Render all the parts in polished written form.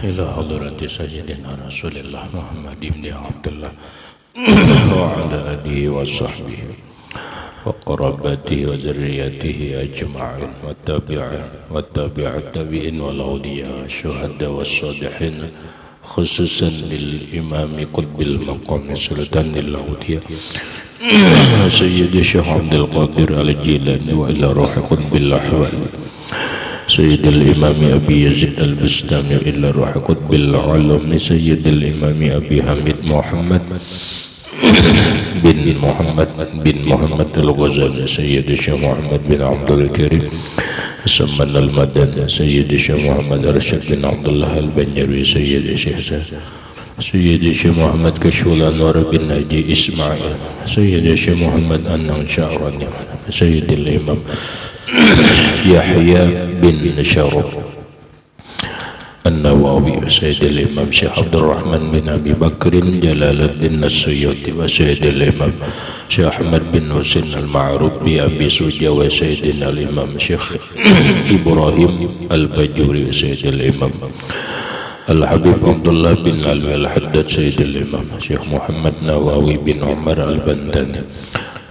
إلى حضرة سيدنا رسول الله محمد بن عبد الله وعلى آله وصحبه وقرابته وذريته أجمعين والتابع التابعين والأولياء والشهداء والصالحين خصوصا للإمام قطب المقام سلطان الأولياء سيد الشيخ عبد القادر الجيلاني وإلى روح قطب الأحوال سيد الإمام أبي يزيد البستامي إلى روح قطب العلم سيد الإمام أبي حميد محمد بن محمد الغزالي سيد الشيخ محمد بن عبد الكريم سمن المدني سيد الشيخ محمد رشد بن عبد الله البنجوي سيد الشيخ محمد كشف الأنوار بن ناجي إسماعيل سيد الشيخ محمد أنان شعراني سيد الإمام يحيى بن شرف النووي سيد الإمام شيخ عبد الرحمن بن أبي بكر جلال الدين السيوطي وسيد الإمام شيخ أحمد بن حسين المعروف بأبي سوجة وسيدنا الإمام شيخ إبراهيم البجوري سيد الإمام الحبيب عبد الله بن علوي الحداد سيد الإمام شيخ محمد نواوي بن عمر البنداني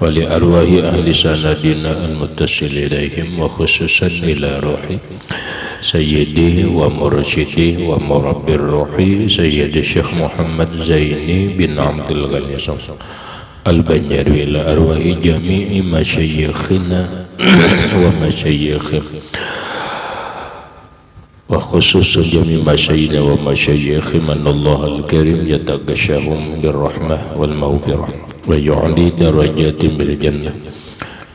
ولأرواح أهل سندنا المتصل إليهم وخصوصا إلى روحي سيدي ومرشدي ومربي الروحي سيد الشيخ محمد زيني بن عبد الغني البنجري إلى أرواح جميع مشايخنا ومشايخهم وخصوصا جميع مشايخنا ومشايخهم أن الله الكريم يتغشاهم بالرحمة والمغفرة ويعلي درجات بالجنة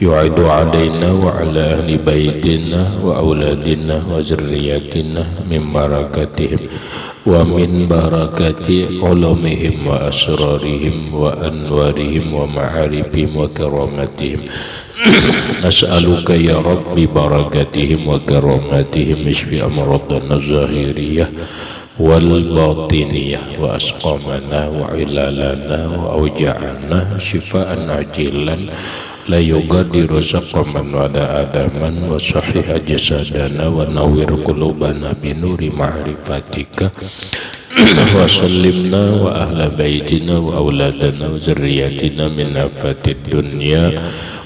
يعيد علينا وعلى أهل بيتنا وأولادنا وذرياتنا من بركاتهم ومن بركات علومهم وأسرارهم وأنوارهم ومعارفهم وكراماتهم نسألك يا رب ببركاتهم وكراماتهم اشف أمراضنا الظاهرية والباطنية وأسقامنا وعلالنا وأوجاعنا شفاء عاجلا لا يغادر سقما ولا آدما وصحح جسدنا ونور قلوبنا بنور معرفتك وسلمنا وأهل بيتنا وأولادنا وذرياتنا من آفات الدنيا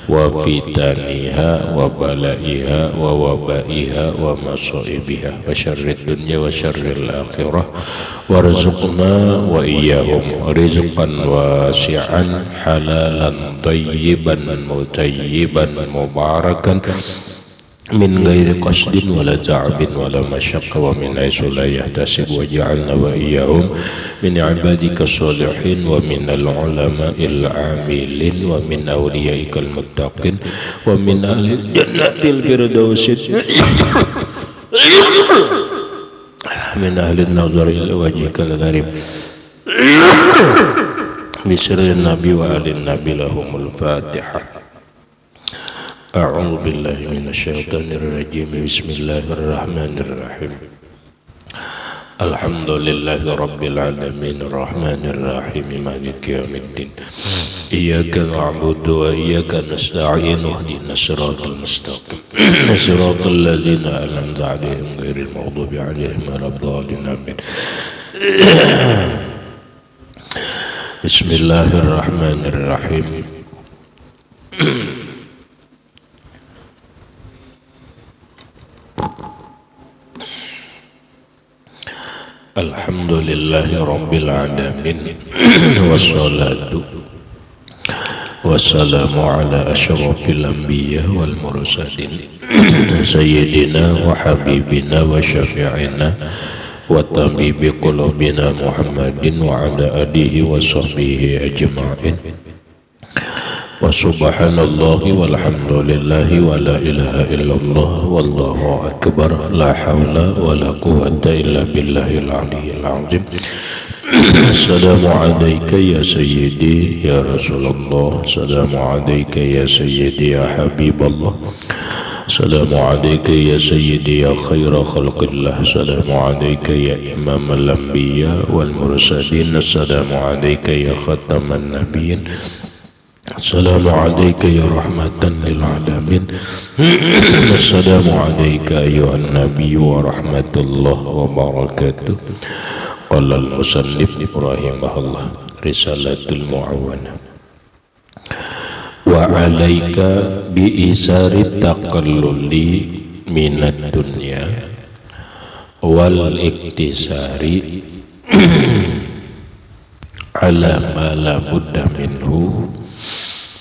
وفتنها وبلائها ووبائها ومصائبها وشر الدنيا وشر الآخرة وارزقنا وإياهم رزقا واسعا حلالا طيبا مطيبا مباركا من غير قصد ولا تعب ولا مشقة ومن حيث لا يحتسب وجعلنا وإياهم من عبادك الصالحين ومن العلماء العاملين ومن أوليائك المتقين ومن أهل الجنة الفردوس من أهل النظر إلى وجهك الكريم بسر النبي وآل النبي لهم الفاتحة. أعوذ بالله من الشيطان الرجيم بسم الله الرحمن الرحيم الحمد لله رب العالمين الرحمن الرحيم مالك يوم الدين إياك نعبد وإياك نستعين اهدنا الصراط المستقيم صراط الذين أنعمت عليهم غير المغضوب عليهم ولا الضالين آمين. بسم الله الرحمن الرحيم الحمد لله رب العالمين والصلاة والسلام على أشرف الأنبياء والمرسلين سيدنا وحبيبنا وشفيعنا وطبيب قلوبنا محمد وعلى آله وصحبه أجمعين وسبحان الله والحمد لله ولا إله إلا الله والله أكبر لا حول ولا قوة إلا بالله العلي العظيم. السلام عليك يا سيدي يا رسول الله السلام عليك يا سيدي يا حبيب الله السلام عليك يا سيدي يا خير خلق الله السلام عليك يا إمام الأنبياء والمرسلين السلام عليك يا ختم النبيين Assalamualaikum ya rahmatan lil alamin. Assalamualaikum ya nabi wa rahmatullahi wa barakatuh. Qala al-musannif rahimahullah risalatul mu'awana wa alaika bi isari taqalluli minad dunya wal iktisari ala ma la budda minhu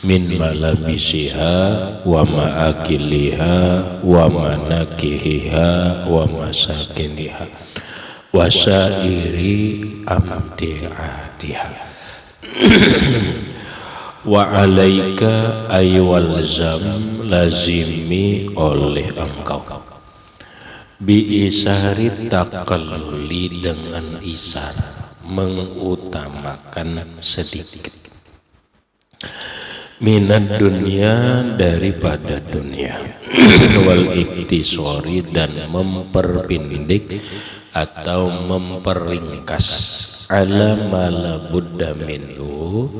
min malabisiha wa ma'akiliha wa manakihiha wa masakiniha wa sa'iri amti'atiha wa alaika aywal zam lazimi oleh engkau bi isari takalluli dengan isar mengutamakan sedikit minat dunia daripada dunia wal iktisori dan memperpendek atau memperingkas ala mala buddha minhu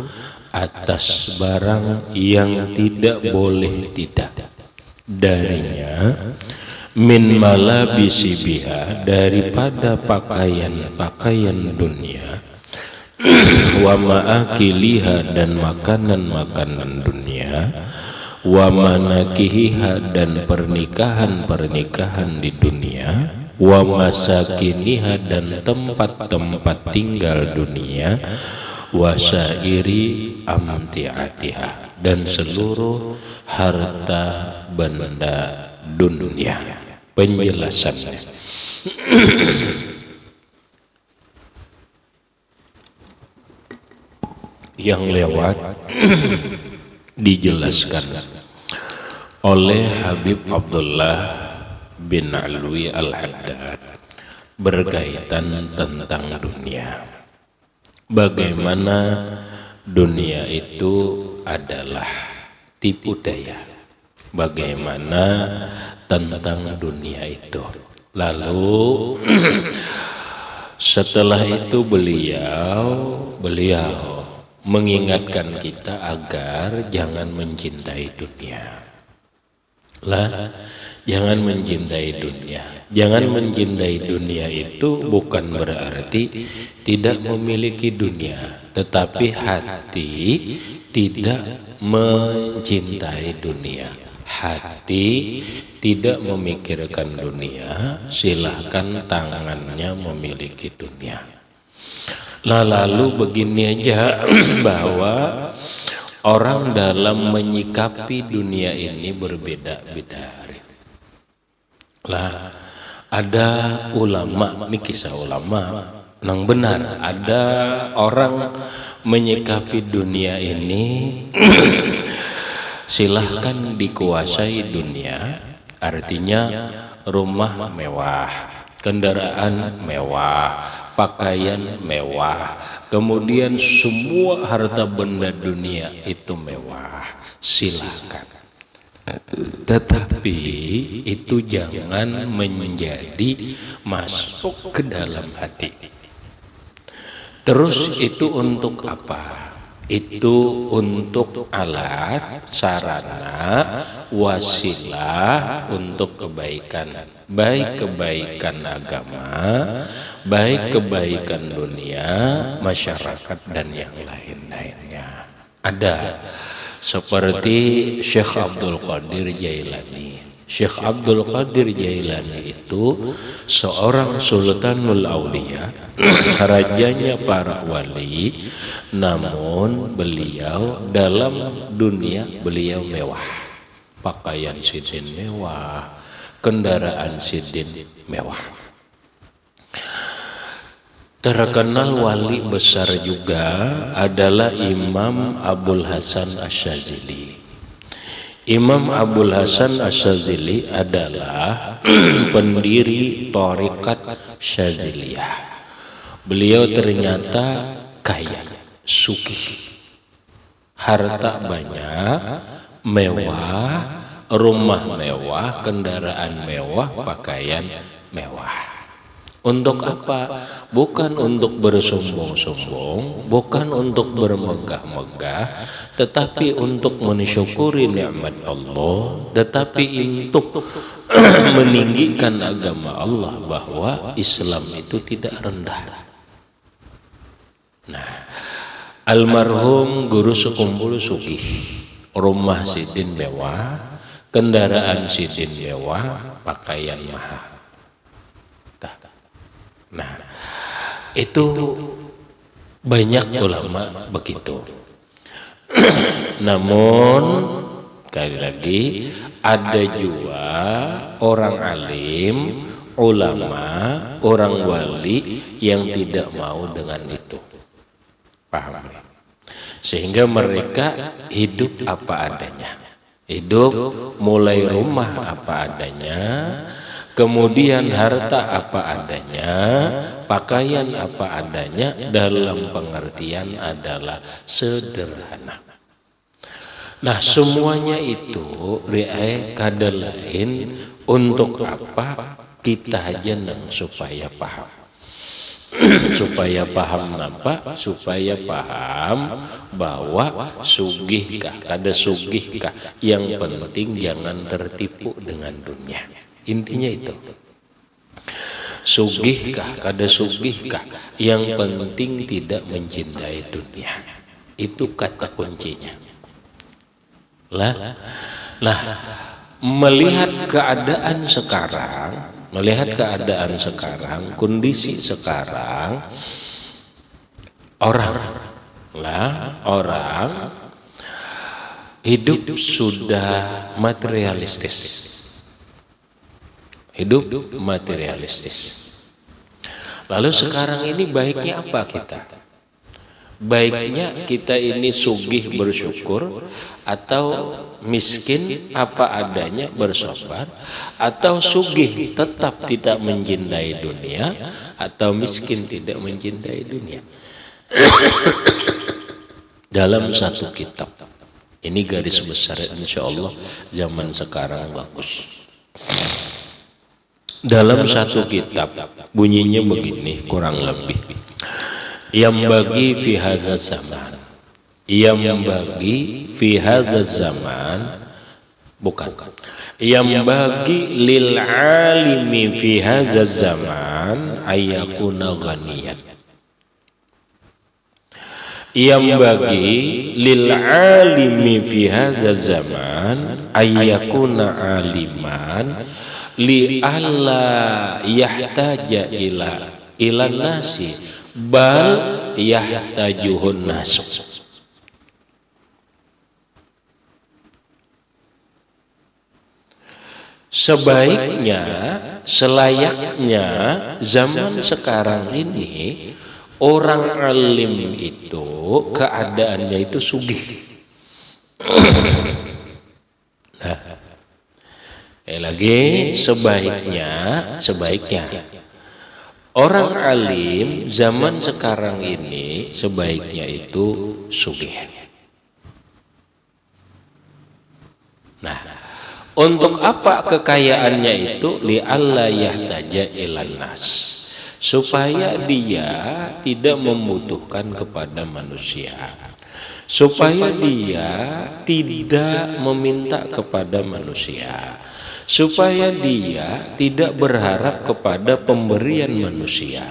atas barang yang tidak boleh tidak darinya min malabisi biha daripada pakaian-pakaian dunia wa ma'akiliha dan makanan-makanan dunia wa manakihiha dan pernikahan-pernikahan di dunia wa masakiniha dan tempat-tempat tinggal dunia wa syairi amtiatiha dan seluruh harta benda dunia. Penjelasannya yang lewat dijelaskan oleh Habib Abdullah bin Alwi Al-Haddad berkaitan tentang dunia. Bagaimana dunia itu adalah tipu daya. Bagaimana tentang dunia itu. Lalu setelah itu beliau mengingatkan kita agar jangan mencintai dunia. Jangan mencintai dunia. Jangan mencintai dunia itu bukan berarti tidak memiliki dunia, tetapi hati tidak mencintai dunia. Hati tidak memikirkan dunia, silahkan tangannya memiliki dunia. Lalu begini aja bahwa orang dalam menyikapi dunia ini berbeda-beda. Ada ulama, ini kisah ulama yang benar. Ada orang menyikapi dunia ini silahkan dikuasai dunia, artinya rumah mewah, kendaraan mewah, pakaian mewah, kemudian semua harta benda dunia itu mewah, silahkan. Tetapi itu jangan menjadi masuk ke dalam hati. Terus itu untuk apa? Itu untuk alat, sarana, wasilah untuk kebaikan, baik kebaikan agama, baik kebaikan dunia, masyarakat dan yang lain-lainnya. Ada seperti Syekh Abdul Qadir Jailani. Syekh Abdul Qadir Jailani itu seorang Sultanul Aulia, rajanya para wali, namun beliau dalam dunia beliau mewah, pakaian sidin mewah, kendaraan sidin mewah. Terkenal wali besar juga adalah Imam Abul Hasan Asyazili. Imam Abul Hasan Asyazili adalah pendiri Thariqat Syaziliyah. Beliau ternyata kaya, sugih, harta banyak, mewah, rumah mewah, kendaraan mewah, pakaian mewah. Untuk apa? Bukan untuk bersombong-sombong, bukan untuk bermegah-megah, tetapi untuk mensyukuri nikmat Allah, tetapi untuk meninggikan agama Allah, bahwa Islam itu tidak rendah. Nah, almarhum guru sekumpul sugih, rumah sidin mewah, kendaraan sidin mewah, pakaian mahal. Nah, itu banyak ulama begitu. Namun sekali lagi ada juga orang alim, ulama, orang wali yang tidak mau dengan itu. Paham? Sehingga mereka hidup apa adanya. Hidup mulai rumah apa adanya, kemudian harta apa adanya, pakaian apa adanya, dalam pengertian adalah sederhana. Nah, semuanya itu kada lain untuk apa? Kita aja nang supaya paham. Supaya paham apa? Supaya paham bahwa sugihkah, kada sugihkah, yang penting jangan tertipu dengan dunia. Intinya itu. Sugihkah, kada sugihkah, yang penting tidak mencintai dunia. Itu kata kuncinya. Nah, melihat keadaan sekarang, kondisi sekarang, orang hidup sudah materialistis. Hidup materialistis. Lalu sekarang ini baiknya apa kita? Baiknya kita ini sugih bersyukur, atau miskin apa adanya bersabar, atau sugih tetap tidak mencintai dunia, atau miskin tidak mencintai dunia. Dalam satu kitab, ini garis besar insya Allah zaman sekarang bagus. Dalam satu kitab bunyinya begini kurang lebih, yang bagi fi hadzal zaman, yang bagi fi hadzal zaman, bukan yang bagi lil alimi fi hadzal zaman ayakuna ghaniyan, yang bagi lil alimi fi hadzal zaman ayakuna aliman li alla yahtaja ila nasi bal yahtajuhun nas. Sebaiknya, selayaknya zaman sekarang ini orang alim itu keadaannya itu sugih. Nah, lagi sebaiknya orang alim zaman sekarang ini sebaiknya itu sugih. Nah, untuk apa kekayaannya itu? Li alla yahtaja ilan nas, supaya dia tidak membutuhkan kepada manusia, supaya dia tidak meminta kepada manusia, supaya dia tidak berharap kepada pemberian manusia.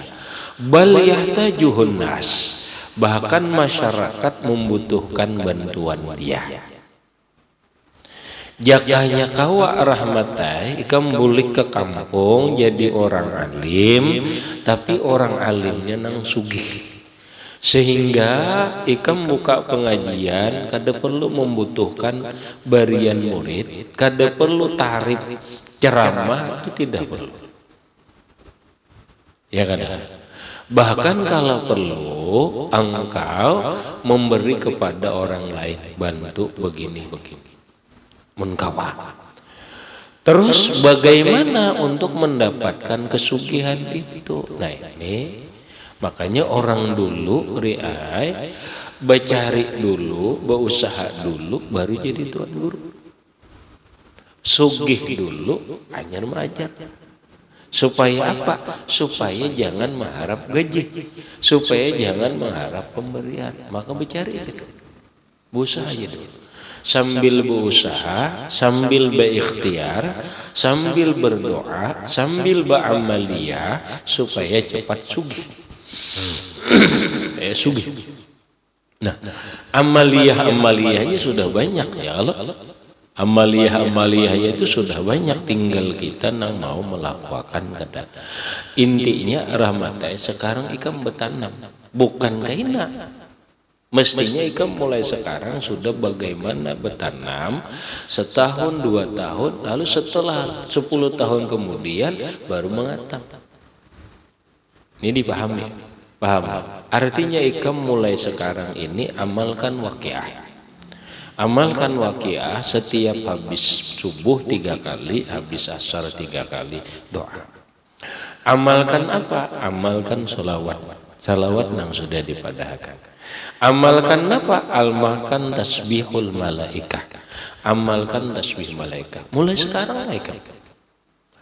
Bal yahtajuhun nas, bahkan masyarakat membutuhkan bantuan dia. Jakanya kawa rahmatai ikam bulik ke kampung jadi orang alim, tapi orang alimnya nang sugih, sehingga ikam buka pengajian kada perlu membutuhkan barian murid, kada perlu tarif ceramah, itu tidak perlu, ya kan? Bahkan kalau perlu engkau memberi kepada orang lain, bantu begini-begini, menkawa. Terus bagaimana untuk mendapatkan kesugihan itu? Nah, ini makanya orang dulu riai bacari dulu, berusaha dulu, baru jadi tuan guru. Sugih dulu, anyar majar. Supaya apa? Supaya jangan mengharap gaji, supaya jangan mengharap pemberian. Maka bercari aja dulu, berusaha aja dulu. Sambil berusaha, sambil berikhtiar, sambil berdoa, sambil beramaliyah supaya cepat sugih. Sugih. Nah, amaliyahnya sudah banyak ya Allah. Amaliyahnya itu sudah banyak, tinggal kita nang mau melakukan kada. Intinya rahmatai sekarang ikam bertanam, bukan kaina. Mestinya ikam mulai sekarang sudah bagaimana bertanam, setahun 2 tahun, lalu setelah 10 tahun kemudian baru mengatam. Ini dipahami, paham? Artinya ikam mulai sekarang ini amalkan waqiah. Amalkan waqiah setiap habis subuh 3 kali, habis asar 3 kali doa. Amalkan apa? Amalkan sholawat. Salawat yang sudah dipadahkan. Amalkan apa? Amalkan tasbihul malaikah. Amalkan tasbih malaikat. Mulai sekarang ikam.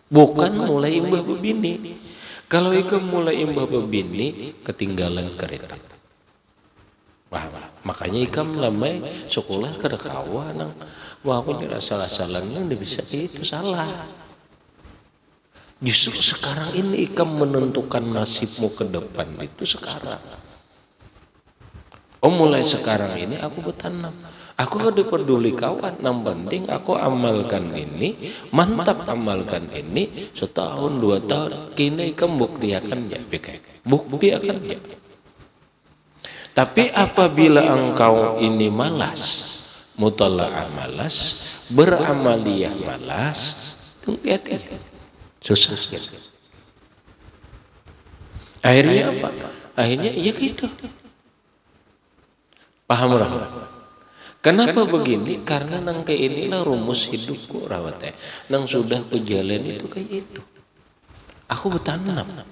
Bukan mulai imbah bebini. Kalau ikam mulai imbah bebini, ketinggalan kereta. Wah, makanya ikam lamai sekolah kada kawan walaupun tidak salah-salahnya udah bisa itu salah. Justru sekarang ini ikam menentukan nasibmu ke depan itu sekarang. Oh, mulai sekarang ini aku bertanam. Aku kada peduli kawan, yang penting aku amalkan ini, mantap amalkan ini setahun 2 tahun. Kini ikam buktiakan ya, buktiakan ya. Tapi apabila engkau ini malas, mutalaah malas, beramaliyah malas, lihat aja, susah gitu. Akhirnya apa? Akhirnya ya gitu. Paham rawat? Kenapa begini? Karena nang kayak inilah rumus hidupku rawat. Nang sudah berjalan itu kayak itu. Aku bertanam.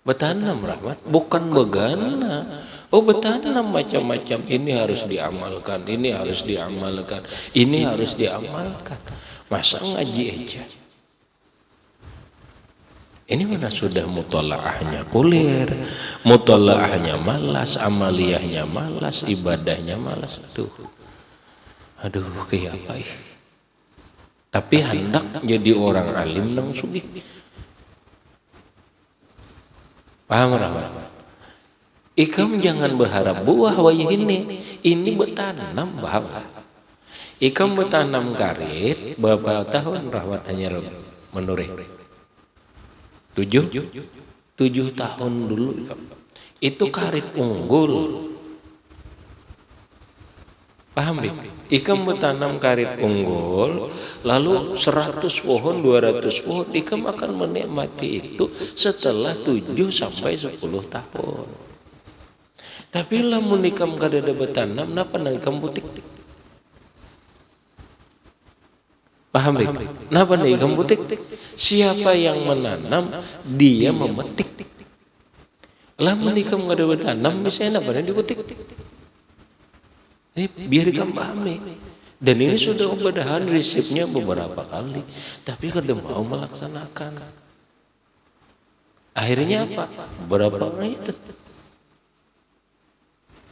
Bertanam rahmat, bukan begana. Oh, bertanam macam-macam. Ini harus diamalkan, ini harus diamalkan, ini harus diamalkan. Masa ngaji aja? Ini mana sudah mutolaahnya kulir, mutolaahnya malas, amaliyahnya malas, ibadahnya malas. Aduh, kayak apa ya? Tapi hendak jadi orang alim nang sugih. Paham rahmat? Ikam jangan berharap buah wayah ini bertanam bahwa ikam bertanam karet berapa tahun rahmat hanya menurut 7 tahun dulu ikam. Itu karet unggul. Paham ya? Ikam bertanam karet unggul, lalu 100 pohon, 200 pohon, ikam akan menikmati itu setelah 7 sampai 10 tahun. Tapi lamun ikam kada ada bertanam, napa nang ikam butik? Paham ya? Napa nang ikam butik? Siapa yang menanam, dia memetik. Lamun ikam kada bertanam, misalnya napa nang dibutik? Biar ikam pahami. Dan ini sudah obadahan resepnya beberapa kali, tapi kada mau melaksanakan. Akhirnya apa? Berapa itu?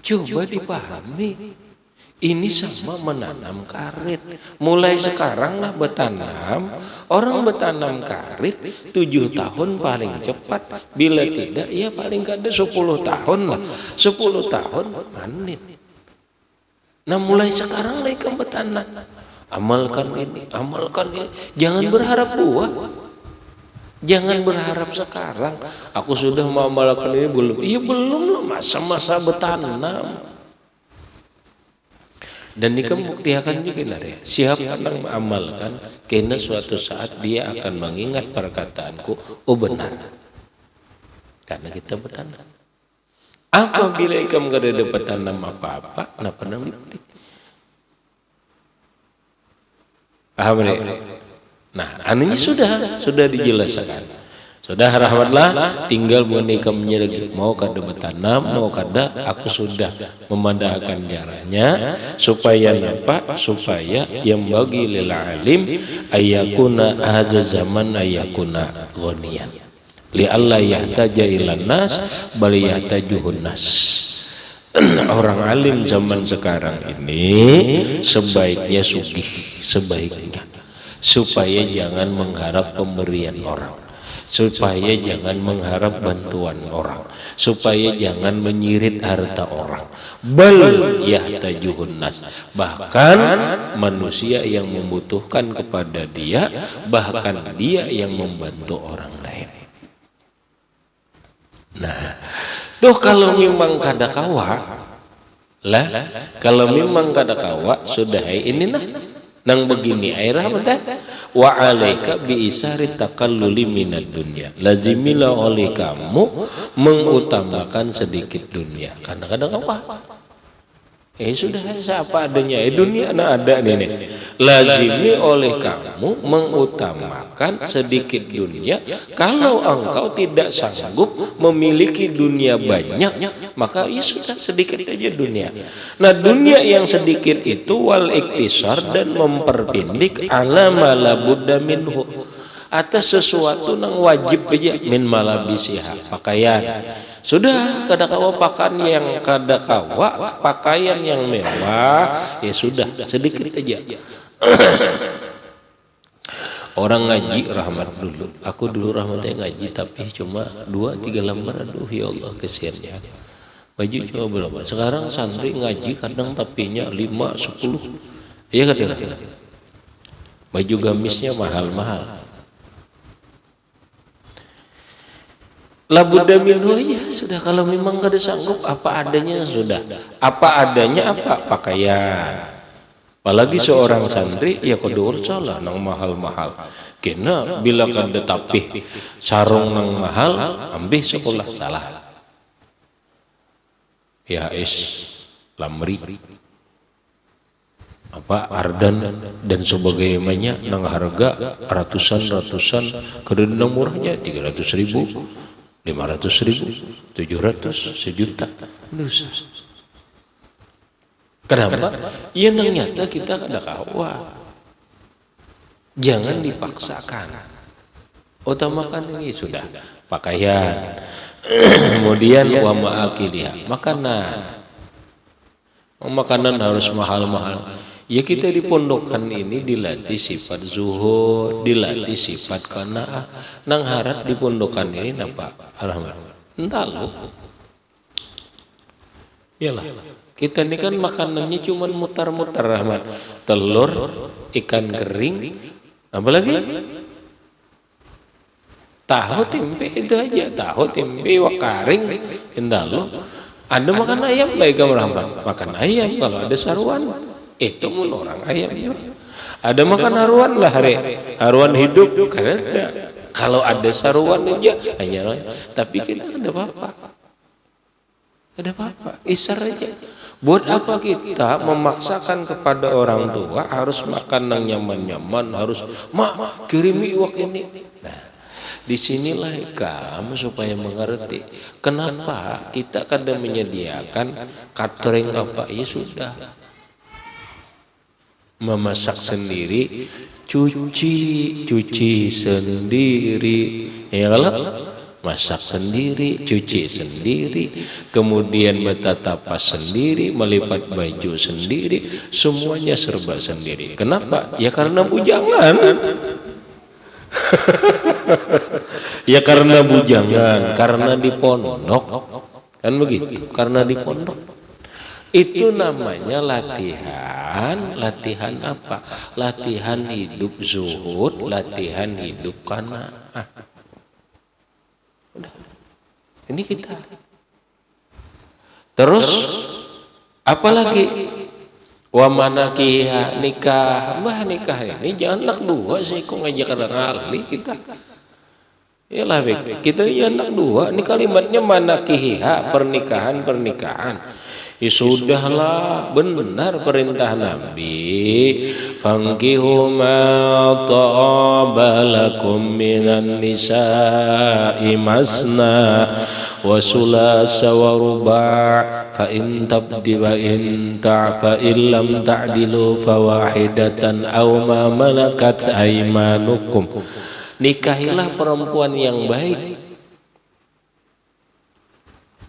Coba dipahami. Ini sama menanam karet. Mulai sekarang lah bertanam. Orang bertanam karet 7 tahun paling cepat. Bila tidak, ya paling kada 10 tahun lah. 10 tahun panen. Nah, mulai sekarang lah ikam bertanam. Amalkan ini, amalkan ini. Jangan berharap buah. Jangan berharap sekarang. Aku sudah mau amalkan ini belum. Iya belum lah, masa-masa bertanam. Dan ikam buktiakan juga lah ya. Siapa yang mengamalkan, kena suatu saat dia akan mengingat perkataanku. Oh benar. Karena kita bertanam. Apabila ikam kada dapat tanam apa-apa, kenapa nang dipetik? Paham ya? Nah, anunya sudah dijelaskan. Sudah rahmatlah, tinggal menikah menyergi. Mau kada bertanam, mau kada, aku sudah memandangkan caranya supaya apa? Supaya yang bagi lil alim ayakuna hadza zaman ayakuna ghaniyan. Li alla yahtaja ilan nas bal yahtajuhun nas. Orang alim zaman sekarang ini sebaiknya sugih, sebaiknya supaya jangan mengharap pemberian orang, supaya jangan mengharap bantuan orang, supaya jangan menyirit harta orang. Bal yahtajuhun nas, bahkan manusia yang membutuhkan kepada dia, bahkan dia yang membantu orang lain. Nah, tuh kalau memang kada kawa lah, kalau memang kada kawa sudah ini nah nang begini airah mentah wa alaika bi isari takalluli minad dunya, lazimilah oleh kamu mengutamakan sedikit dunia karena kada kawa. Sudah siapa adanya dunia nah ada nih. Lazimi oleh kamu mengutamakan sedikit dunia. Kalau engkau tidak sanggup memiliki dunia banyak, maka sudah sedikit aja dunia. Nah, dunia yang sedikit itu wal iktisar dan memperpendek ala ma la budda minhu, atas sesuatu yang wajib aja min malabisiha, pakaian. Sudah kada kawa pakaian yang kada kawa pakaian yang mewah, ya sudah sedikit aja. Orang ngaji rahmat dulu, aku dulu rahmatnya ngaji tapi cuma 2-3 lembar, aduh ya Allah kesiannya. Baju cuma berapa? Sekarang santri ngaji kadang tapinya 5-10, iya kadang. Baju gamisnya mahal-mahal. Labudda minhu aja sudah, kalau memang gak ada sanggup apa adanya sudah. Apa adanya apa? Pakaian. Apalagi seorang santri ya kudu salah nang mahal-mahal. Kena bila kada tapih sarung nang mahal ambil sekolah salah. Ya lamri apa ardan dan sebagainya nang harga ratusan kada nang murahnya 300.000. 500.000, 700, sejuta. Kenapa? Ya nang nyata kita kada kawa. Jangan dipaksakan. Utamakan ini sudah pakaian. Kemudian wa ma'akiliha, makanan. Makanan harus mahal-mahal. Ya kita di pondokan ini dilatih sifat zuhud, dilatih sifat qanaah. Nang harap di pondokan ini napa? Alhamdulillah. Entah lo. Iyalah. Kita ini kan makanannya cuma mutar-mutar rahmat. Telur, ikan kering, apalagi? Tahu tempe itu aja, tahu tempe wakaring, entah lo. Ada makan ayam baik kamu rahmat. Makan ayam kalau ada saruan. Itu pun orang ayam ya. Ada makan haruan lah haruan hidup kan ada. Kalau ada saruan aja hanya, tapi kita ada apa-apa, isar aja. Buat apa kita memaksakan kepada orang tua harus makan yang nyaman-nyaman, harus kirimi iwak ini. Nah, disinilah kamu supaya mengerti kenapa kita kadang menyediakan catering apa ya sudah. Memasak sendiri, cuci sendiri, ya kalau masak sendiri, cuci sendiri, kemudian bertatapas sendiri, melipat baju sendiri, semuanya serba sendiri. Kenapa? Ya karena bujangan. Ya karena bujangan, karena di pondok, kan begitu? Karena di pondok. Itu namanya latihan apa? Latihan hidup zuhud, latihan hidup qanaah. Udah. Ini kita. Terus apalagi wa manakiha nikah. nikah. Nikah ini janganlah dua sih kok ngajak kadang ahli kita. Iyalah kita ya anak dua. Ini kalimatnya mana kihiha pernikahan. Ya sudahlah, benar perintah Nabi. Fankihu ma ta'aba lakum minan nisa'i masna wa sulasa wa ruba' fa in tabdi wa in fa illam ta'dilu fawahidatan aw ma malakat aymanukum. Nikahilah perempuan yang baik.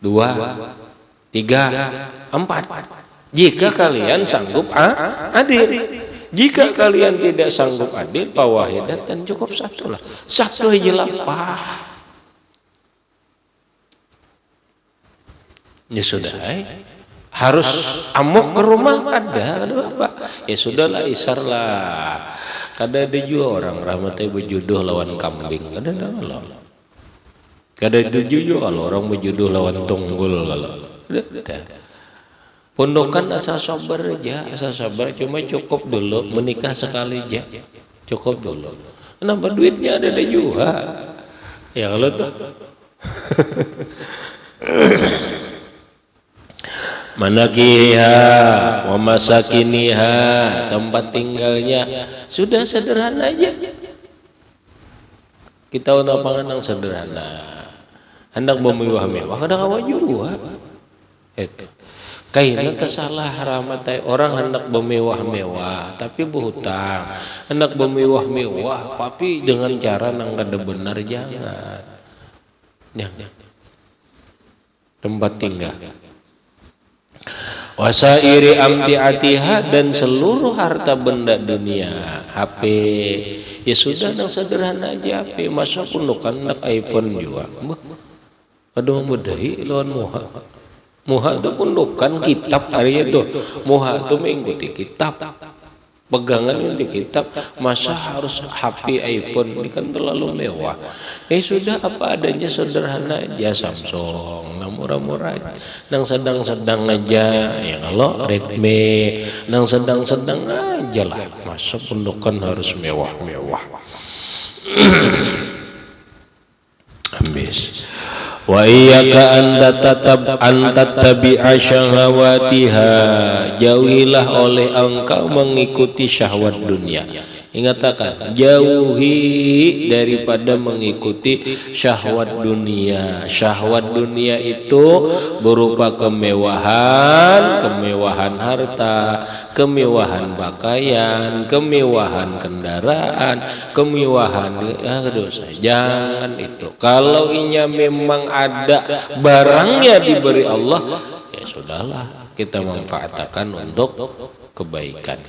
2, 3, 4. Jika kalian sanggup adil. Jika kalian tidak sanggup adil, fawahidatan cukup satu lah. Satu aja lapah. Ya sudah, harus amok ke rumah ada bapak. Ya sudahlah, isarlah. Kada ada juga orang rahmatnya berjodoh lawan kambing. Kada ada kalau. Kada ada juga kalau orang berjodoh lawan tunggul kalau. Ada. Pondokan asal sabar aja, asal sabar. Cuma cukup dulu menikah sekali aja. Cukup dulu. Kenapa duitnya ada juga? Ya kalau tuh. Manakiha wa masakiniha, tempat tinggalnya sudah sederhana aja. Kita untuk pangan sederhana. Hendak memewah-mewah kadang awak juga. Itu. Kaina tersalah rahmatai orang hendak bermewah-mewah tapi berhutang. Hendak bermewah-mewah tapi dengan cara nang kada benar jangan. Tempat tinggal. Wasairi amtiatiha, dan seluruh harta benda dunia. HP ya sudah nang sederhana aja. HP masa pundukan nak iPhone juga. Aduh mudahi lawan muha itu pundukan kitab hari itu. Muha itu mengikuti kitab. Pegangan untuk kitab. Masa harus HP iPhone ini kan terlalu mewah. Sudah apa adanya sederhana aja. Samsung murah-murah aja. Nang sedang-sedang aja. Ya kalau Redmi nang sedang-sedang aja lah. Masa pundukan harus mewah-mewah. Ambis. Wa iyyaka anta tabi'a syahawatiha, jauhilah oleh engkau mengikuti syahwat dunia. Ingatkan, jauhi daripada mengikuti syahwat dunia. Syahwat dunia itu berupa kemewahan, kemewahan harta, kemewahan pakaian, kemewahan kendaraan, kemewahan dosa. Jangan itu. Kalau inya memang ada barangnya diberi Allah, ya sudahlah, kita manfaatkan untuk kebaikan.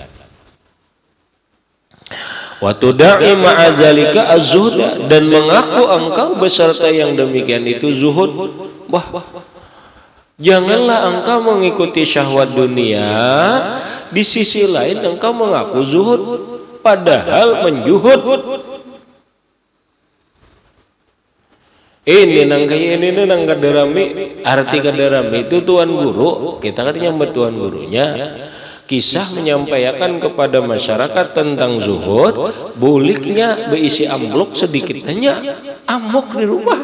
Wa tuda'i ma'azalika az-zuhda, dan mengaku engkau beserta yang demikian itu zuhud. Wah, janganlah engkau mengikuti syahwat dunia, di sisi lain engkau mengaku zuhud, padahal menjuhud. Ini nang kayak ini nang kaderami, arti kaderami itu tuan guru. Kita kan nyambut tuan gurunya. Kisah menyampaikan kepada masyarakat tentang zuhud, buliknya berisi amplop sedikit hanya amok di rumah.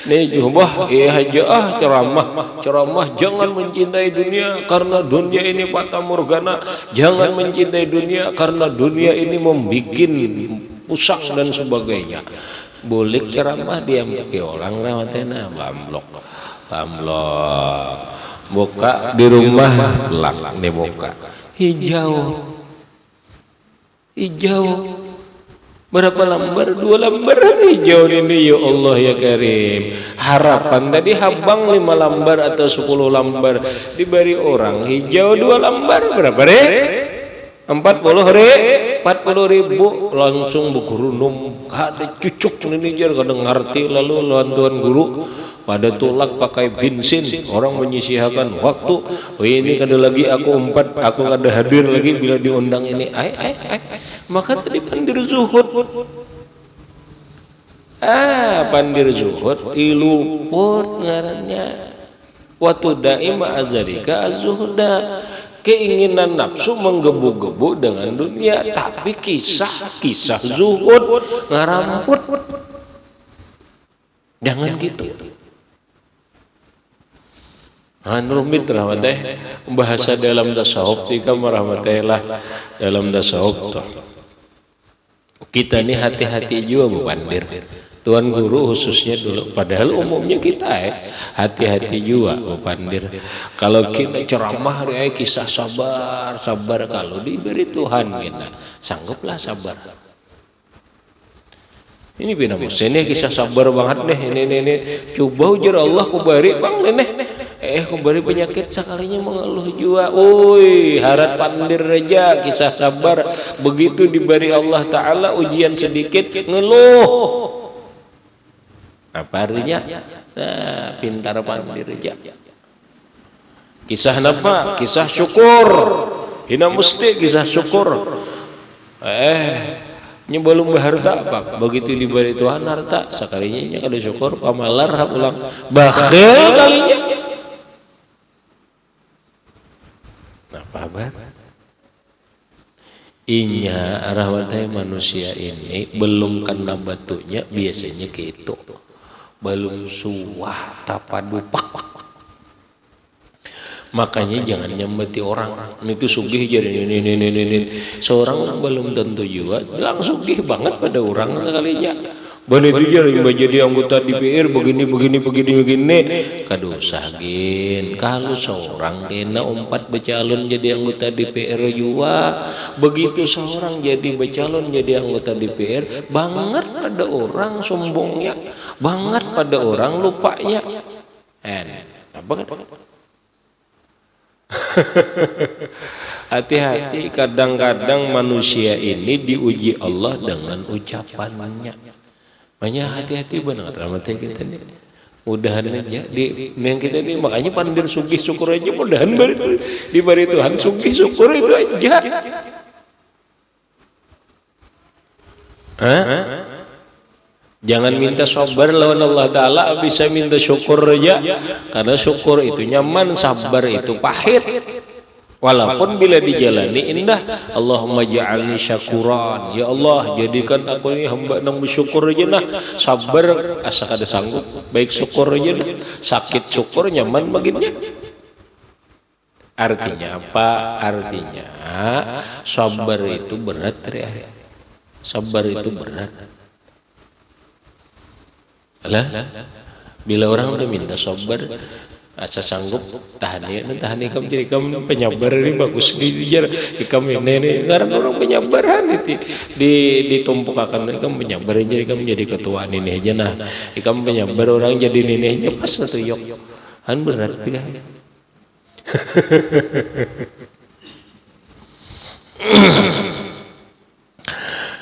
Nih jubah aja ceramah jangan mencintai dunia karena dunia ini fata morgana, jangan mencintai dunia karena dunia ini membikin pusang dan sebagainya. Bulik ceramah diam ke orang rawatena bamblok buka di rumah gelap nih buka hijau berapa lembar? 2 lembar hijau ini ya Allah ya Karim. Harapan tadi habang 5 lembar atau 10 lembar diberi orang hijau 2 lembar berapa deh? 40 ribu langsung berkerunum kada cucuk ini jar kada ngerti lalu lawan tuan guru pada tulak pakai bensin orang menyisihkan waktu. Oh ini kada lagi aku kada hadir lagi bila diundang ini maka tadi pandir zuhud pandir zuhud iluput ngarannya waktu daima azalika az-zuhda. keinginan nafsu menggebu-gebu dengan dunia, tapi kisah zuhud ngaramput. Jangan gitu. Rumit rahmateh bahasa dalam tasawuf tika rahmateh dalam tasawuf kita ini hati-hati juga Bu Pandir. Tuan guru khususnya dulu, padahal umumnya kita hati-hati juga Bu Pandir. Kalau kita ceramah kisah sabar kalau diberi Tuhan kita sangguplah sabar. Ini bina musennya kisah sabar banget deh ini coba ujar Allah kubari bang neneh kubari penyakit sekalinya mengeluh juga. Oi harat Pandir aja kisah sabar begitu diberi Allah Ta'ala ujian sedikit ngeluh. Apa artinya? Nah, pintar Pandir aja. Kisah apa? Kisah syukur. Hina mesti kisah syukur. Belum berharta apa? Begitu diberi Tuhan harta, sekalinya kada syukur pamalar pulang. Bakhil kalinya. Nah, kabar? Inya rahmatnya manusia ini belum kena batunya biasanya gitu. Belum suah tapadupak. Makanya jangan nyambati orang. Itu sugih jadi ini. Seorang belum tentu juga langsung sugih banget pada orang kalinya. Boleh itu jadi anggota DPR begini. Kadosa gin. Kalau seorang kena umpat bercalon jadi anggota DPR juga. Begitu seorang jadi bercalon jadi anggota DPR, banget pada orang sombongnya, banget pada orang lupanya. Hati-hati, kadang-kadang manusia ini diuji Allah dengan ucapannya. Banyak hati-hati benar rahmatnya kita nih. Mudahan aja yang kita ini makanya Pandir sugih syukur aja, mudahan diberi Tuhan sugih syukur itu aja. Jangan minta sabar lawan Allah Ta'ala, bisa minta syukur aja. Karena syukur itu nyaman, sabar itu pahit. Walaupun bila dijalani indah. Allahumma ja'alni syakuran. Ya Allah, jadikan aku ini hamba yang bersyukur aja nah. Sabar asa kada sanggup, baik syukur aja nah. Sakit syukur nyaman baginya. Artinya apa? Artinya sabar itu berat ya. Sabar itu berat. Bila orang udah minta sabar, asa sanggup tahan kamu jadi kamu penyabar ini bagus dijar kamu ini karena orang penyabaran itu ditumpuk akan kamu penyabar jadi kamu jadi ketua ini aja nah kamu penyabar orang jadi neneknya pas satu yok berat tidak.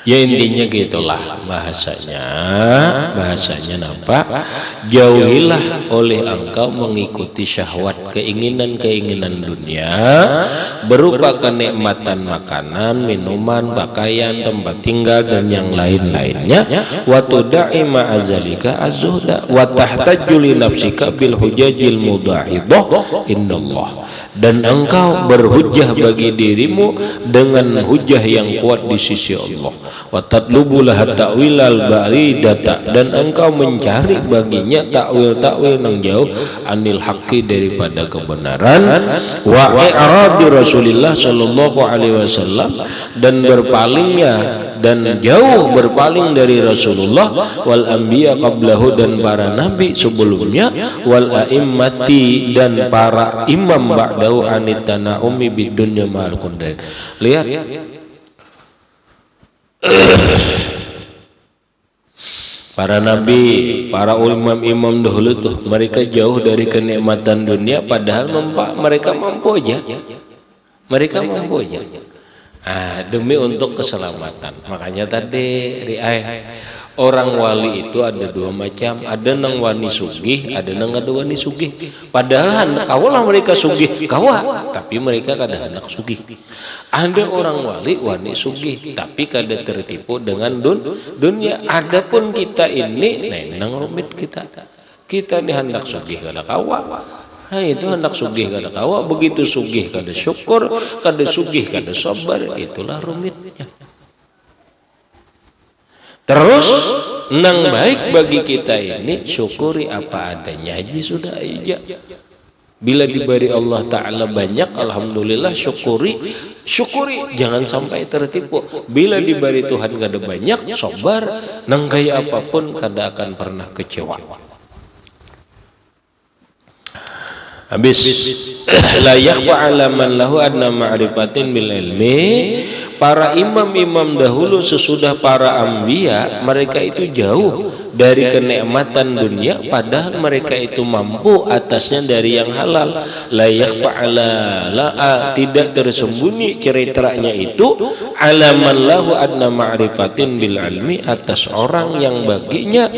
Ya intinya gitulah bahasanya nampak jauhilah oleh engkau mengikuti syahwat keinginan dunia berupa kenikmatan makanan, minuman, pakaian, tempat tinggal dan yang lain-lainnya. Wa tuda'i ma'azalika az-zuhda wa tahtajju li nafsika bil hujajil mudahidah indallah, dan engkau berhujjah bagi dirimu dengan hujjah yang kuat di sisi Allah. Wa tatlubu laha ta'wilal ba'idata, dan engkau mencari baginya takwil yang jauh anil haqqi daripada kebenaran. Wa i'radi Rasulillah sallallahu alaihi wasallam, dan berpalingnya dan jauh berpaling dari Rasulullah wal anbiya qablahu, dan para nabi sebelumnya, wal a'immati, dan para imam ba'dahu anit tana'umi bid dunya ma'al qadar. Lihat para nabi, para imam dahulu tuh mereka jauh dari kenikmatan dunia, padahal mereka mampu aja. Demi untuk keselamatan. Makanya tadi orang wali itu ada dua macam, ada nang wani sugih, ada nang ada wani sugih. Padahal kaulah mereka sugih kawa, tapi mereka kada anak sugih. Ada orang wani sugih, tapi kada tertipu dengan dunia. Adapun kita ini nang rumit kita ni hendak sugih kada kawa, Nah, itu hendak sugih kada kawa, begitu sugih kada syukur, kada sugih kada sabar, itulah rumitnya. Terus nang baik bagi kita ini syukuri apa adanya aja sudah aja. Bila diberi Allah Ta'ala banyak, alhamdulillah syukuri, jangan sampai tertipu. Bila diberi Tuhan kada banyak, sabar, nang kaya apapun kada akan pernah kecewa. Habis la yakhfa 'ala man lahu adna ma'rifatin bil ilmi. Para imam-imam dahulu sesudah para anbiya, mereka itu jauh dari kenikmatan dunia, padahal mereka itu mampu atasnya dari yang halal. La yakhfa 'ala tidak tersembunyi ceritanya itu 'ala man lahu adna ma'rifatin bil ilmi, atas orang yang baginya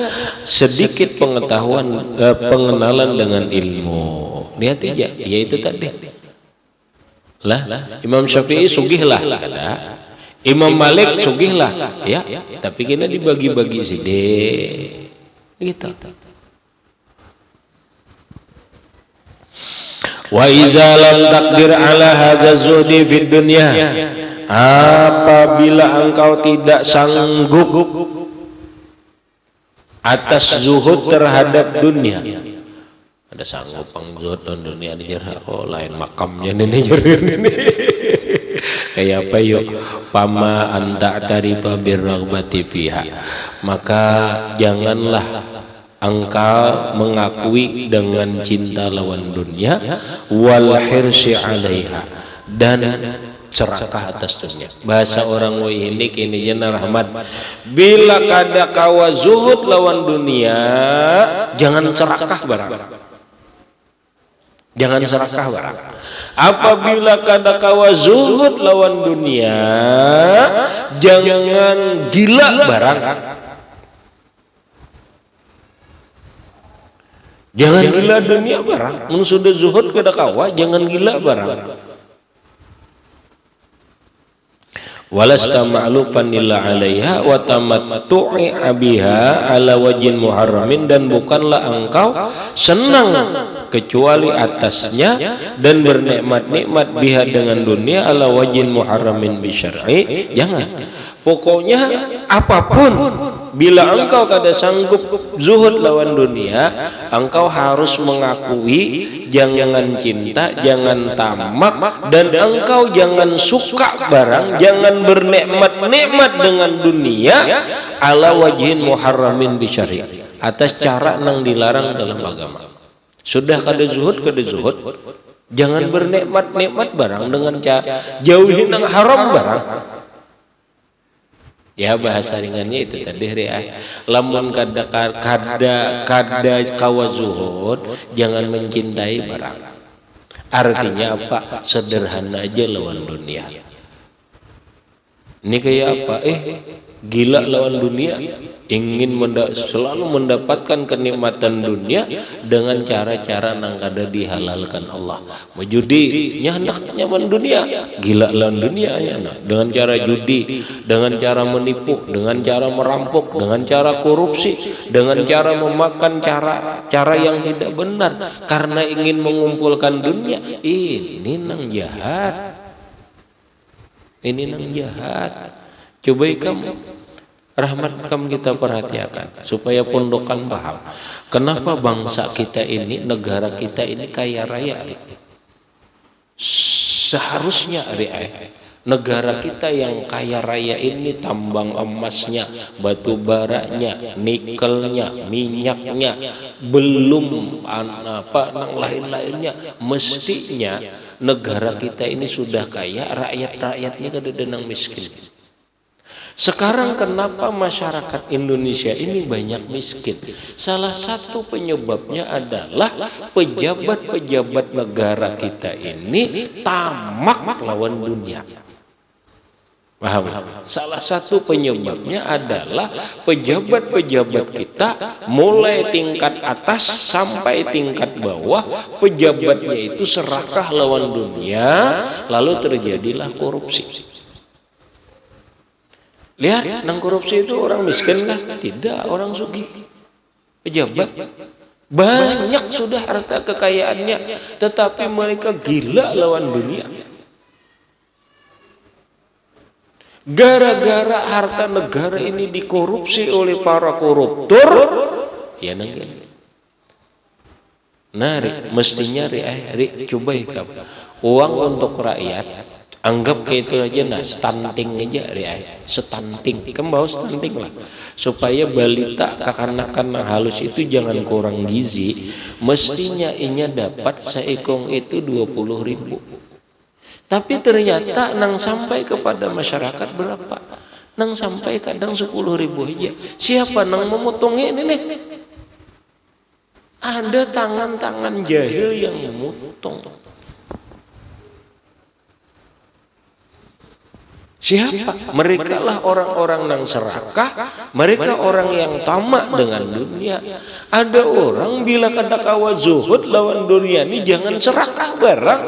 sedikit pengetahuan pengenalan dengan ilmu. Lihat aja, yaitu tadi lah Imam Syafi'i sugihlah kada, Imam Malik sugihlah ya, tapi kena dibagi-bagi sih gitu. Wa iza lam takdir ala hadza zuhdi fid dunya, apabila engkau tidak sanggup atas zuhud terhadap dunia, ada sanggup pangzuhud dan dunia ini jarah, oh lain makamnya ini jarah ini. Kayak apa yuk? Pama anta tarifa birraghbati fiha, maka janganlah engkau mengakui dengan cinta lawan dunia, wal hirsi 'alaiha, dan serakah atas dunia. Bahasa orang ini kini jana rahmat, bila kada kawa zuhud lawan dunia, jangan serakah barang. Jangan serakah barang. Apabila kada kawa zuhud lawan dunia, jangan gila barang. Jangan gila dunia barang. Mun sudah zuhud kada kawa, jangan gila barang. Walasta ma'lufan illa 'alaiha wa tamattu'i biha ala wajhin muharramin, dan bukanlah engkau senang kecuali atasnya dan bernikmat-nikmat biha dengan dunia ala wajhin muharramin bi syar'i. Jangan, pokoknya apapun, bila engkau kada sanggup zuhud lawan dunia, engkau harus mengakui, jangan cinta, jangan tamak, dan engkau jangan suka barang, jangan bernikmat-nikmat dengan dunia ala wajhin muharramin bi syar'i, atas cara nang dilarang dalam agama. Sudah kada zuhud, jangan bernikmat-nikmat barang dengan jauhi nang haram barang. Ya, bahasa ringannya itu tadi lamun kada kawa zuhud, jangan mencintai barang. Artinya apa? Sederhana aja lawan dunia. Ini kayak apa? Gila lawan dunia, ingin selalu mendapatkan kenikmatan dunia dengan cara-cara nang kada dihalalkan Allah. Judi hendak nyaman dunia, gila lawan dunia dengan cara judi, dengan cara menipu, dengan cara merampok, dengan cara korupsi, dengan cara memakan cara yang tidak benar karena ingin mengumpulkan dunia. Ini nang jahat. Ini nang jahat. Coba kamu rahmat kamu kita perhatikan supaya pondokan paham kenapa bangsa kita ini, negara kita ini kaya raya. Seharusnya negara kita yang kaya raya ini tambang emasnya, batu baranya, nikelnya, minyaknya, belum nang lain-lainnya. Mestinya negara kita ini sudah kaya, rakyatnya kada denang miskin. Sekarang kenapa masyarakat Indonesia ini banyak miskin? Salah satu penyebabnya adalah pejabat-pejabat negara kita ini tamak lawan dunia. Paham? Salah satu penyebabnya adalah pejabat-pejabat kita mulai tingkat atas sampai tingkat bawah, pejabatnya itu serakah lawan dunia, lalu terjadilah korupsi. Lihat, nang korupsi itu orang miskin kah? Tidak, orang sugih. Pejabat. Banyak sudah harta kekayaannya, tetapi mereka gila lawan dunia. Gara-gara harta negara ini dikorupsi oleh para koruptor, ya nengin. Nah, mestinya coba kamu uang untuk rakyat, anggap kayak itu aja, nah stunting aja, stunting, kamu bawa stunting lah, supaya balita kekanak-kanak halus itu jangan kurang gizi, mestinya inya dapat seekong itu 20.000. Tapi ternyata nang sampai kepada masyarakat berapa? Nang sampai kadang 10.000 aja. Siapa nang memotongnya ini nih? Ada tangan-tangan jahil yang memotong. Siapa? Mereka lah orang-orang nang serakah, mereka orang yang tamak dengan dunia. Ada orang bila kada kawa zuhud lawan dunia ini jangan serakah barang.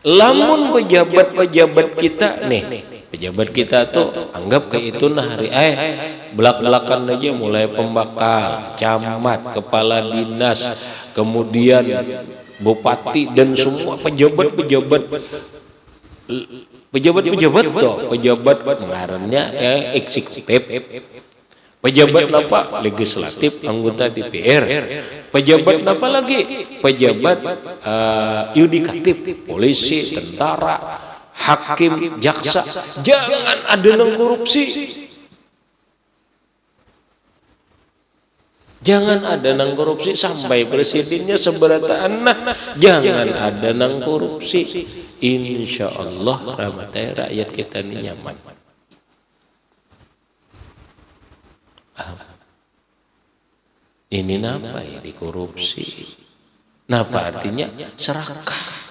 Lamun pejabat-pejabat kita nih, pejabat kita tuh anggap kayak itu nah hari belak-belakan aja, mulai pembakal, camat, kepala dinas, kemudian bupati dan semua pejabat-pejabat tuh, pejabat ngarannya eksekutif, pejabat apa? Legislatif, anggota DPR, pejabat apa lagi? Pejabat yudikatif, polisi, tentara, hakim, jaksa. Jangan ada nang korupsi. Jangan ada nang korupsi sampai presidennya seberataan, nah jangan ada nang korupsi. Insya Allah rahmatnya rakyat kita ini nyaman. Ini napa ya dikorupsi? Napa artinya serakah?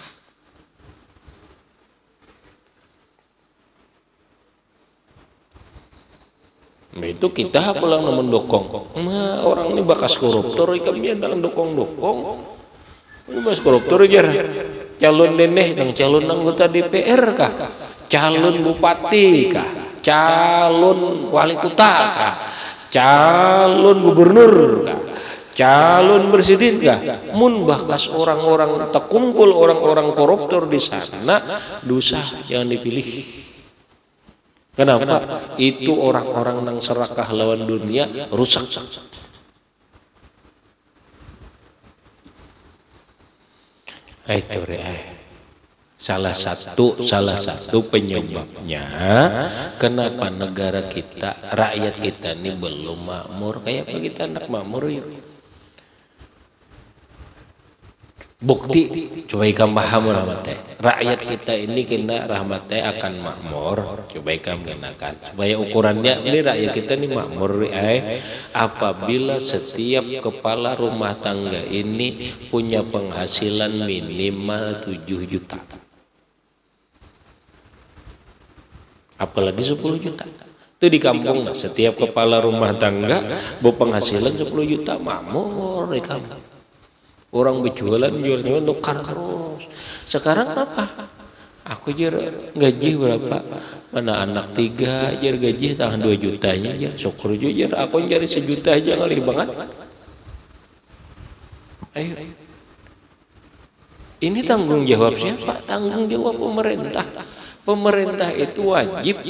Nah, itu kita pulang mendukung. Nah, orang ini bakas koruptor, kami dalam dokong-dokong. Ini bakas koruptor aja. Calon neneh dan calon anggota DPR kah? Calon bupati kah? Calon wali kota kah? Calon gubernur kah? Calon presiden kah? Mun bakas orang-orang terkumpul orang-orang koruptor di sana, dosa jangan dipilih. Kenapa? Itu orang-orang nang serakah lawan dunia rusak. Itu salah satu penyebabnya kenapa negara kita, rakyat kita ini belum makmur. Kayak kita anak makmur yuk. Bukti coba ikan paham rahmatnya. Rakyat kita ini kena rahmatnya akan makmur. Coba ikan kenakan supaya ukurannya ini rakyat kita ini makmur. Apabila setiap kepala rumah tangga ini punya penghasilan minimal 7 juta. Apalagi 10 juta. Itu di kampung nah, setiap kepala rumah tangga berpenghasilan 10 juta makmur di kampung. Orang berjualan jualnya nukar terus. Sekarang apa? Aku jar gaji berapa? Mana anak 3 jar gaji tahan 2 jutanya jar. Syukur jar aku cari 1 juta aja ngalih banget. Ayo. Ini tanggung jawab siapa? Tanggung jawab pemerintah. Pemerintah itu wajib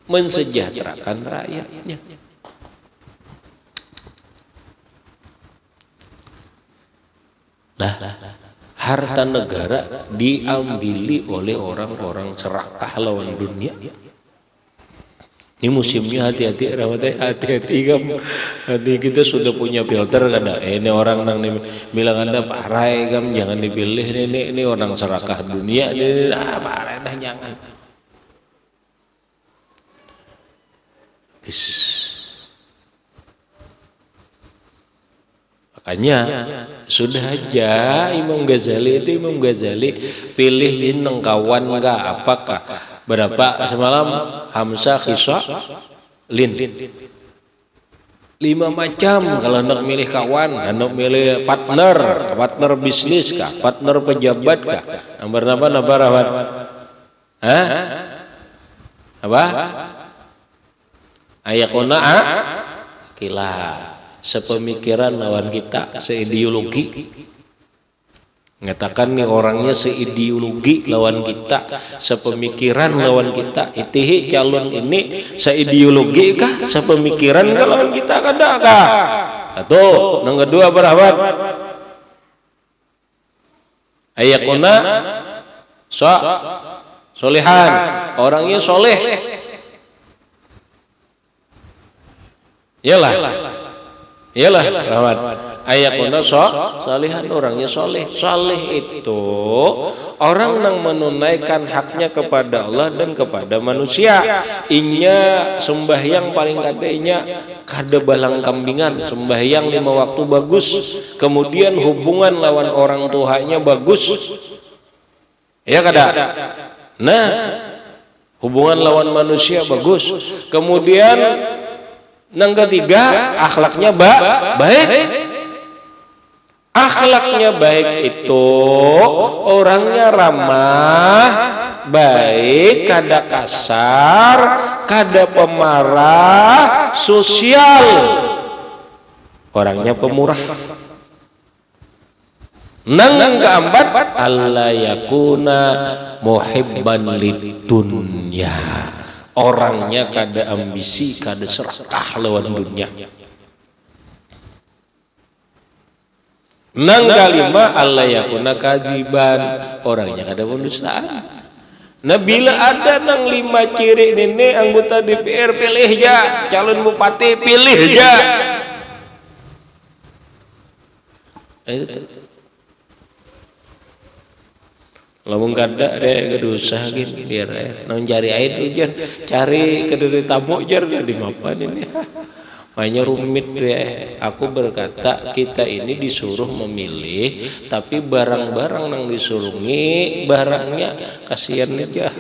mensejahterakan rakyatnya. Nah, harta negara diambili oleh orang-orang serakah lawan dunia. Ini musimnya hati-hati, hati-hati kamu. Hati kita sudah punya filter kada. Ini orang nang bilang Anda parah kamu jangan dipilih. Ini orang serakah dunia. Ini parah dah jangan. Makanya sudah aja Imam Ghazali pilihin neng kawan enggak apakah berapa semalam Hamzah Khisa Lin 5 macam kalau nak milih kawan, nak milih partner bisnis kah, partner pejabat kah, nomor apa? Apa? Ayakuna kila. sepemikiran lawan kita, seideologi. Ngatakan nih orangnya seideologi lawan kita, sepemikiran lawan kita. Itihi calon ini seideologi kah, sepemikiran kah lawan kita kada kah? Atau yang kedua berapa? Ayakuna solehan, orangnya soleh. Iyalah, rahmat. Ayakuna solehan, orangnya soleh. Soleh itu orang yang menunaikan haknya kepada Allah dan kepada manusia. Inya sembahyang paling katanya kada balang kambingan, sembahyang 5 waktu bagus, kemudian hubungan lawan orang tuanya bagus, ya kada. Nah, hubungan lawan manusia bagus, kemudian yang ketiga akhlaknya baik. Akhlaknya baik itu orangnya ramah, baik, kada kasar, kada pemarah, sosial, orangnya pemurah. Nang keempat, alla yakuna muhibban lidunya, orangnya kada ambisi, kada serakah lawan dunia. Nang kalima, alla yakuna kajiban, orangnya kada pendustaan. Nah bila ada nang 5 ciri ini, anggota DPR pilih ya, calon bupati pilih ya. Lamun kada deh kedusah gini biar nang cari air ujar, cari kediri tamu ujar di mapan ini. Makanya rumit deh. Aku berkata kita ini disuruh memilih, tapi barang-barang yang disurungi barangnya kasihan aja.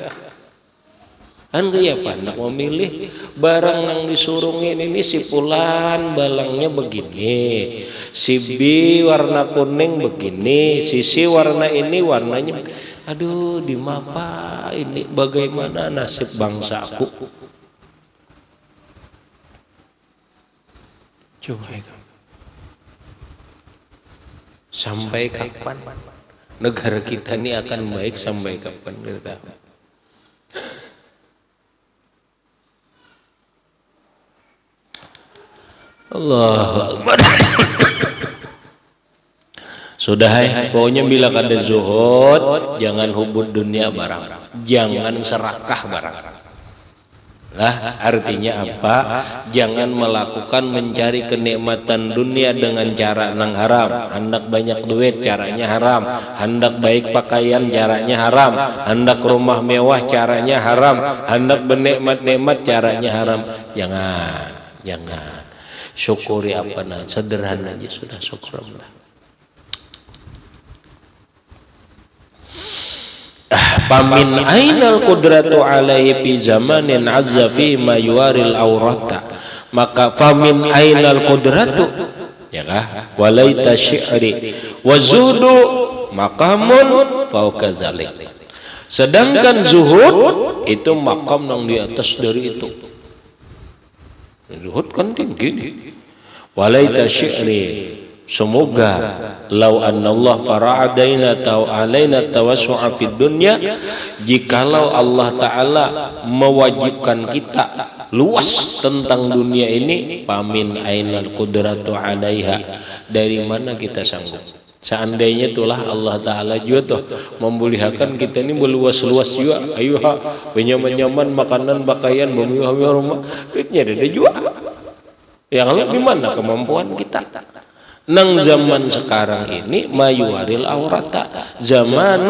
Kan gaya panak memilih barang yang disurungin ini si fulan balangnya begini, si B warna kuning begini, si C warna ini warnanya. Aduh, di mapa ini bagaimana nasib bangsaku? Coba itu. Sampai kapan negara kita ini akan baik, sampai kapan kita? Allahu Akbar. Sudah pokoknya bila kada zuhud, jangan hubud dunia barang, jangan serakah barang. Lah artinya apa? Jangan melakukan mencari kenikmatan dunia dengan cara nang haram. Hendak banyak duit caranya haram, hendak baik pakaian caranya haram, hendak rumah mewah caranya haram, hendak bernikmat-nikmat caranya haram. Jangan. Syukuri apa nah, sederhana aja sudah, syukurlah. Pamin ainal qudratu alaihi fi zamanin azza fi ma yuwaril aurata, maka famin ainal qudratu ya kah walaita syi'ri wazudu maqamun fauqa zalik, sedangkan zuhud itu makam yang di atas dari itu. Zuhud kan tinggi nih. Walaita syi'ri, semoga lau annallah fara'adaina alaina tawassu'a fid dunya, jikalau Allah Ta'ala mewajibkan kita luas tentang dunia ini, pamin ainal qudratu 'alaiha, dari mana kita sanggup? Seandainya itulah Allah Ta'ala juga tuh membolehkan kita ini meluas-luas juga, ayo penyaman-nyaman makanan pakaian memilah-milah rumah, duitnya ada juga. Yang lain di mana kemampuan kita? Nang zaman sekarang ini mayuwaril aurata, zaman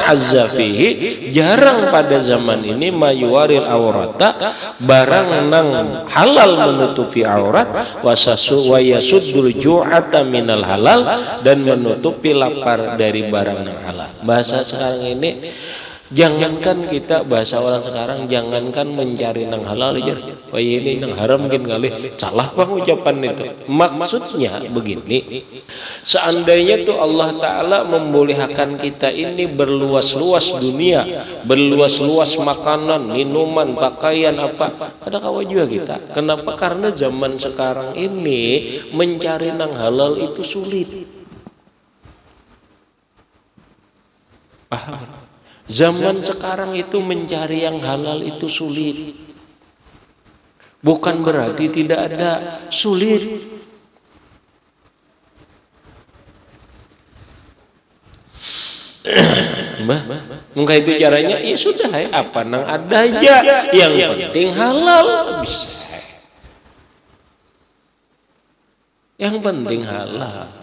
azzafihi, jarang pada zaman ini mayuwaril aurata, barang nang halal menutupi aurat, wasasu wayasuddul ju'ata minal halal, dan menutupi lapar dari barang nang halal. Bahasa sekarang ini Jangankan kita bahasa orang sekarang, jangankan mencari nang halal aja. Oh ini nang haram mungkin kali. Salah bang ucapan itu. Maksudnya begini. Seandainya tuh Allah Ta'ala membolehkan kita ini berluas-luas dunia, berluas-luas makanan, minuman, pakaian apa. Kada kawa juga kita. Kenapa? Karena zaman sekarang ini mencari nang halal itu sulit. Paham? Zaman sekarang itu mencari yang halal itu sulit. Bukan berarti tidak ada, sulit. Mbah, mengka itu caranya ya sudah ya, apa nang ada aja, yang penting halal bisa. Yang penting halal.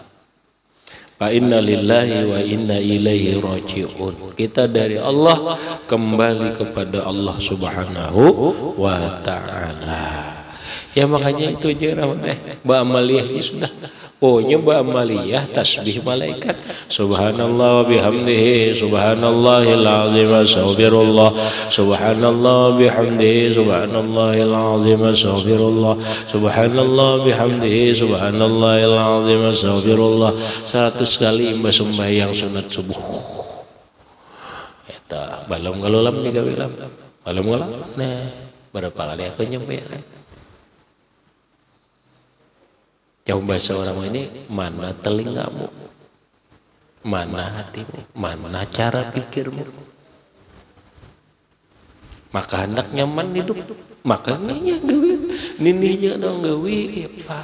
Fa inna lillahi wa inna ilaihi raji'un. Kita dari Allah kembali kepada Allah Subhanahu wa ta'ala. Ya makanya itu aja rahmat Mbak Amaliyah sudah. Pokoknya Mbak Amaliyah tasbih malaikat. Subhanallah wa bihamdihi subhanallahil azim astaghfirullah. Subhanallah wa bihamdihi subhanallahil azim astaghfirullah. Subhanallah wa bihamdihi subhanallahil azim astaghfirullah. 100 kali imbas sembahyang sunat subuh. Eta balom galolam digawe lam. Balom galolam. Nah, berapa kali aku nyampaikan? Jauh bahasa orang ini, mana telingamu, mana hatimu, mana cara pikirmu. Maka hendak nyaman hidup, maka ninya gawe, nininya dong gawe, apa?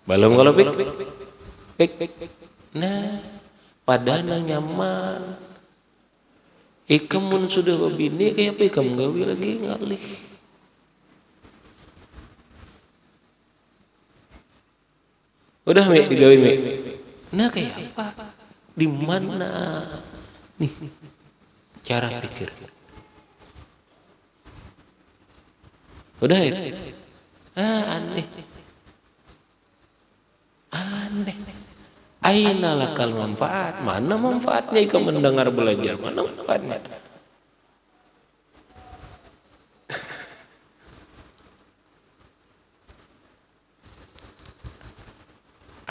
Balom kalau pik. Nah, padahal nyaman. Ikamun sudah babini kayak apa ikam gawe lagi ngalih. Udah Mi, digawe Mi. Nah kayak apa? Di mana nih cara pikir? Udah ya? Aneh. Aina lakal manfaat? Mana manfaatnya jika mendengar belajar? Mana manfaatnya?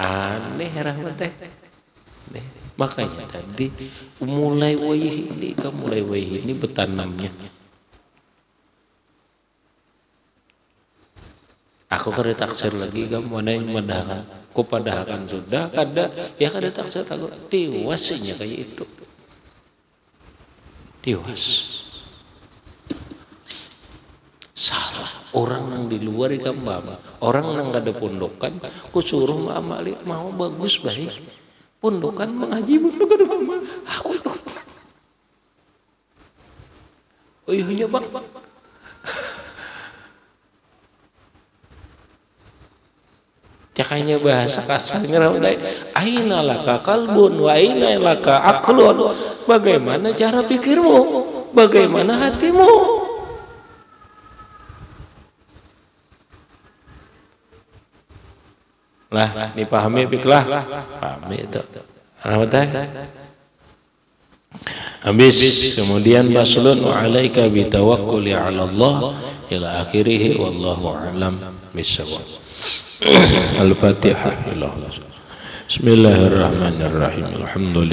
Aneh rahmat teh. Makanya tadi mulai wayih ini betanamnya. Aku kada taksir lagi kamu mana yang mendahkan. Ku padahkan sudah kada ya kada taksir aku tiwasnya kayak itu. Tiwas. Salah orang yang di luar ikan bama, orang yang gak ada pondokan, ku suruh amali mau bagus baik, pondokan mengaji pondokan bama, iya bang, cakanya bahasa kasarnya ramai, aina laka kalbun, wa aina laka aklun, bagaimana cara pikirmu, bagaimana hatimu? Lah, dipahami piklah. Pahami itu. Habis kemudian baslun wa alaika bitawakkuli 'ala Allah ila akhirih wallahu a'lam bissawab. Al-Fatihah. Bismillahirrahmanirrahim. Alhamdulillah.